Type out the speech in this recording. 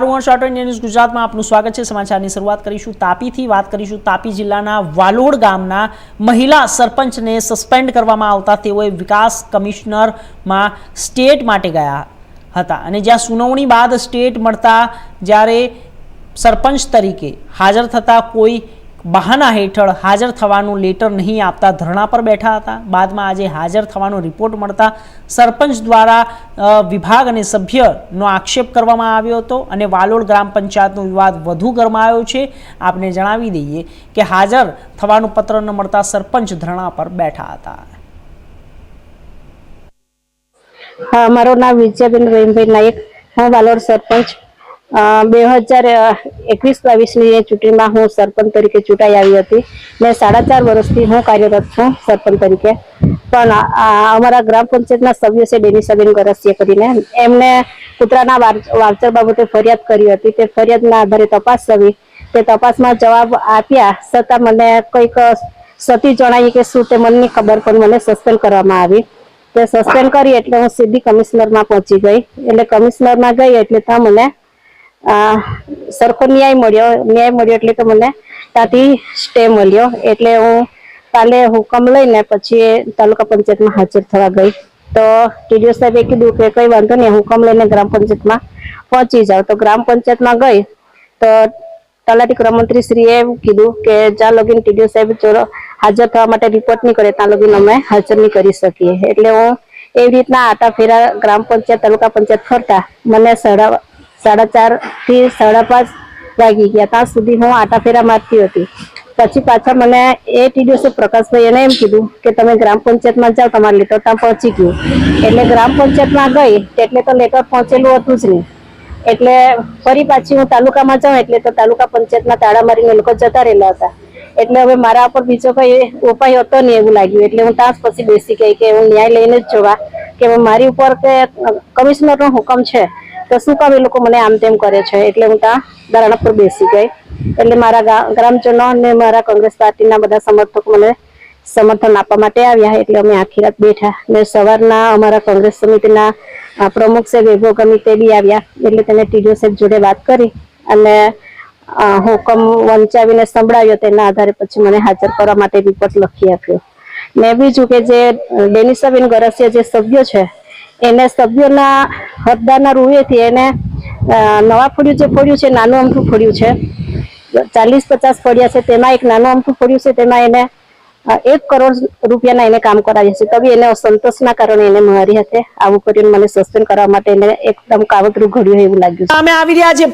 News ગુજરાતમાં આપનું સ્વાગત છે। સમાચારની શરૂઆત કરીશું તાપીથી। વાત કરીશું તાપી જિલ્લાના વાલોડ ગામના મહિલા સરપંચને સસ્પેન્ડ કરવામાં આવતા તેઓએ વિકાસ કમિશનરમાં સ્ટેટ માટે ગયા હતા અને જ્યાં સુનાવણી બાદ સ્ટેટ મળતા જ્યારે સરપંચ તરીકે હાજર થતા કોઈ બહાના હેઠળ હાજર થવાનું લેટર નહીં આપતા ધરણા પર બેઠા હતા। બાદમાં આજે હાજર થવાનો રિપોર્ટ મળતા સરપંચ દ્વારા વિભાગ અને સભ્યનો આક્ષેપ કરવામાં આવ્યો હતો અને વાલોડ ગ્રામ પંચાયતનો વિવાદ વધુ ગરમાયો છે। આપને જણાવી દઈએ કે હાજર થવાનું પત્ર ન મળતા સરપંચ ધરણા પર બેઠા હતા। હા, મારું નામ વિજયાબેન રહીમભાઈ નાયક। હું વાલોડ સરપંચ 2021-22ની ચૂંટણીમાં હું સરપંચ તરીકે ચૂંટાઈ આવી હતી ને 4.5 વર્ષથી હું કાર્યરત છું સરપંચ તરીકે। પણ અમારા ગ્રામ પંચાયતના સભ્ય છે ડેનિસાબેન ગરસિયા કરીને, એમને કૂતરાના વાવચર બાબતે ફરિયાદ કરી હતી। તે ફરિયાદના આધારે તપાસ કરી, તે તપાસમાં જવાબ આપ્યા છતાં મને કંઈક સતી જણાવી કે શું તે મને ખબર, પણ મને સસ્પેન્ડ કરવામાં આવી। તે સસ્પેન્ડ કરી એટલે હું સીધી કમિશનરમાં પહોંચી ગઈ। એટલે કમિશનરમાં ગઈ એટલે ત્યાં મને સરખો ન્યાય મળ્યો એટલે કે મને ત્યાંથી સ્ટે મળ્યો। એટલે હું કાલે હુકમ લઈને પછી તાલુકા પંચાયતમાં હાજર થવા ગઈ તો ટીડીઓ સાહેબે કીધું કે કંઈ વાંધો નહીં, હુકમ લઈને ગ્રામ પંચાયતમાં પહોંચી જાવ। તો ગ્રામ પંચાયતમાં ગઈ તો તલાટી ક્રમમંત્રી શ્રીએ કીધું કે જ્યાં લગીન ટીડીઓ સાહેબ હાજર થવા માટે રિપોર્ટ નહીં કરે ત્યાં લગીન અમે હાજર નહીં કરી શકીએ। એટલે હું એવી રીતના આટા ફેરા ગ્રામ પંચાયત તાલુકા પંચાયત ફરતા મને 4:30 થી 5:30 વાગી ગયા। ત્યાં સુધી હું આટા ફેરા મારતી હતી। પછી પાછા મને એ ટીડીઓ સાહેબ પ્રકાશભાઈ એને એમ કીધું કે તમે ગ્રામ પંચાયતમાં જાઓ, તમારું લેટર ત્યાં પહોંચી ગયું। એટલે ગ્રામ પંચાયતમાં ગઈ એટલે તો લેટર પહોંચેલું હતું જ નહીં। એટલે ફરી પાછી હું તાલુકામાં જાઉં એટલે તો તાલુકા પંચાયતમાં તાળા મારીને લોકો જતા રહેલા હતા। એટલે હવે મારા પર બીજો કઈ ઉપાય હતો નહીં એવું લાગ્યું। એટલે હું ત્યાં પછી બેસી ગઈ કે હું ન્યાય લઈને જ જોવા કે મારી ઉપર કે કમિશનરનો હુકમ છે તો શું કામ એ લોકો મને આમ તેમ કરે છે। એટલે હું ત્યાં ધરણા પર બેસી ગઈ। એટલે મારા ગ્રામજનો અને મારા કોંગ્રેસ પાર્ટીના બધા સમર્થકો મને સમર્થન આપવા માટે આવ્યા। એટલે અમે આખી રાત બેઠા ને સવારના અમારા કોંગ્રેસ સમિતિના પ્રમુખ સાહેબ વૈભવ ગમિતે બી આવ્યા। એટલે તેને ટીડીઓ સાહેબ જોડે વાત કરી અને હુકમ વંચાવીને સંભળાવ્યો। તેના આધારે પછી મને હાજર કરવા માટે રિપોર્ટ લખી આપ્યો। ને બીજું કે જે ડેનિસાબેન ગરસિયા જે સભ્ય છે એને સભ્યોના હકદારના રૂએથી એને નવા ફળિયું જે ફળ્યું છે, નાનું અમથું ફળ્યું છે, 40-50 ફળિયા છે, તેમાં એક નાનું અમથું ફળ્યું છે, તેમાં એને 1 કરોડ રૂપિયાના એને કામ કરાવ્યા છે। તો બી એને અસંતોષના કારણે એને મારી હાથે આવું કરીને મને સસ્પેન્ડ કરવા માટે એને એકદમ કાવતરું ઘડ્યું એવું લાગ્યું છે।